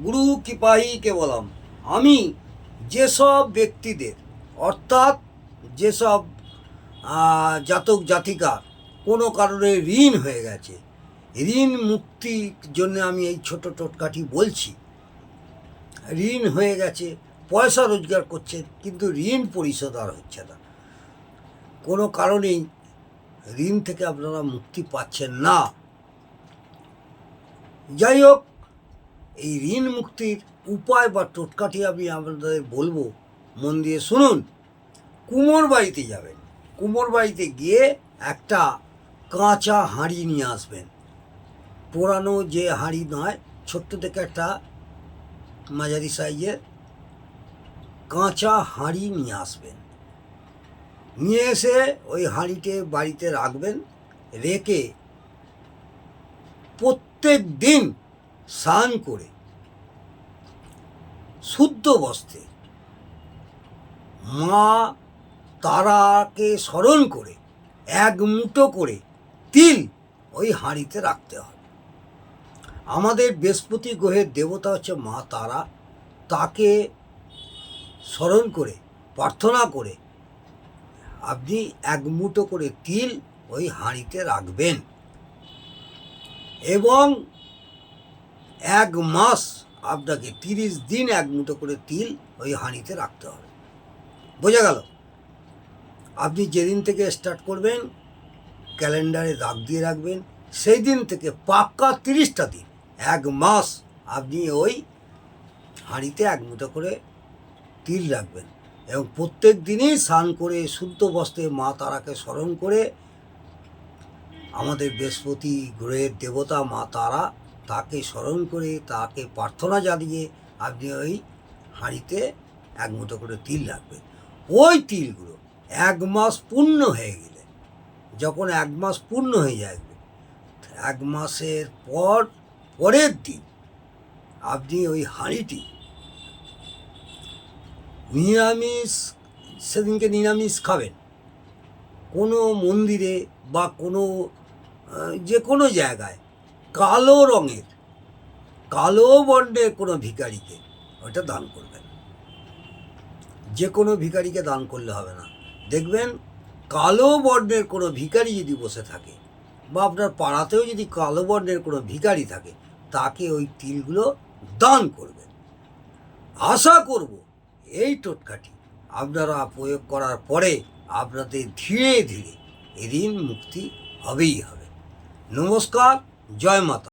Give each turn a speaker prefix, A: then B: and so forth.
A: গুরু কৃপাই কেবলম। আমি যেসব ব্যক্তিদের অর্থাৎ যেসব জাতক জাতিকার কোনো কারণে ঋণ হয়ে গেছে, ঋণ মুক্তির জন্য আমি এই ছোট টোটকাটি বলছি। ঋণ হয়ে গেছে, পয়সা রোজগার করছেন কিন্তু ঋণ পরিশোধ আর হচ্ছে না, কোনো কারণেই ঋণ থেকে আপনারা মুক্তি পাচ্ছেন না। যাই হোক, এই ঋণ মুক্তির উপায় বা টোটকাটি আমি আপনাদের বলবো, মন দিয়ে শুনুন। কুমোর বাড়িতে যাবেন, কুমোর বাড়িতে গিয়ে একটা কাঁচা হাঁড়ি নিয়ে আসবেন। পোড়ানো যে হাঁড়ি নয়, ছোট্ট থেকে একটা মাঝারি সাইজের কাঁচা হাঁড়ি নিয়ে আসবেন। নিয়ে এসে ওই হাঁড়িতে বাড়িতে রাখবেন। রেখে প্রত্যেক দিন স্নান করে শুদ্ধ বস্ত্রে মা তারাকে স্মরণ করে এক মুঠো করে তিল ওই হাঁড়িতে রাখতে হবে। আমাদের বৃহস্পতি গ্রহের দেবতা হচ্ছে মা তারা, তাকে স্মরণ করে প্রার্থনা করে আপনি এক মুঠো করে তিল ওই হাঁড়িতে রাখবেন এবং এক মাস আপনাকে 30 দিন এক মুঠো করে তিল ওই হাঁড়িতে রাখতে হবে। বোঝা গেল? আপনি যেদিন থেকে স্টার্ট করবেন ক্যালেন্ডারে দাগ দিয়ে রাখবেন, সেই দিন থেকে পাক্কা 30টা দিন, এক মাস আপনি ওই হাঁড়িতে এক মুঠো করে তিল রাখবেন এবং প্রত্যেক দিনই স্নান করে শুদ্ধ বস্ত্রে মা তারাকে স্মরণ করে, আমাদের বৃহস্পতি গ্রহের দেবতা মা তারা, তাকে স্মরণ করে তাকে প্রার্থনা জানিয়ে আপনি ওই হাঁড়িতে এক মুঠো করে তিল রাখবেন। ওই তিলগুলো এক মাস পূর্ণ হয়ে গেলে, যখন এক মাস পূর্ণ হয়ে যাবে, এক মাসের পরের দিন আপনি ওই হাঁড়িটি নিরামিষ, সেদিনকে নিরামিষ খাবেন। কোনো মন্দিরে বা কোনো যে কোনো জায়গায় কালো রঙের, কালো বর্ণের কোনো ভিখারিকে ওটা দান করবেন। যে কোনো ভিখারিকে দান করলে হবে না। দেখবেন কালো বর্ণের কোনো ভিখারি যদি বসে থাকে বা আপনার পাড়াতেও যদি কালো বর্ণের কোনো ভিখারি থাকে, তাকে ওই তিলগুলো দান করবেন। আশা করব এই টোটকাটি আপনারা প্রয়োগ করার পরে আপনাদের ধীরে ধীরে ঋণ মুক্তি হবেই হবে। নমস্কার, জয় মাতা।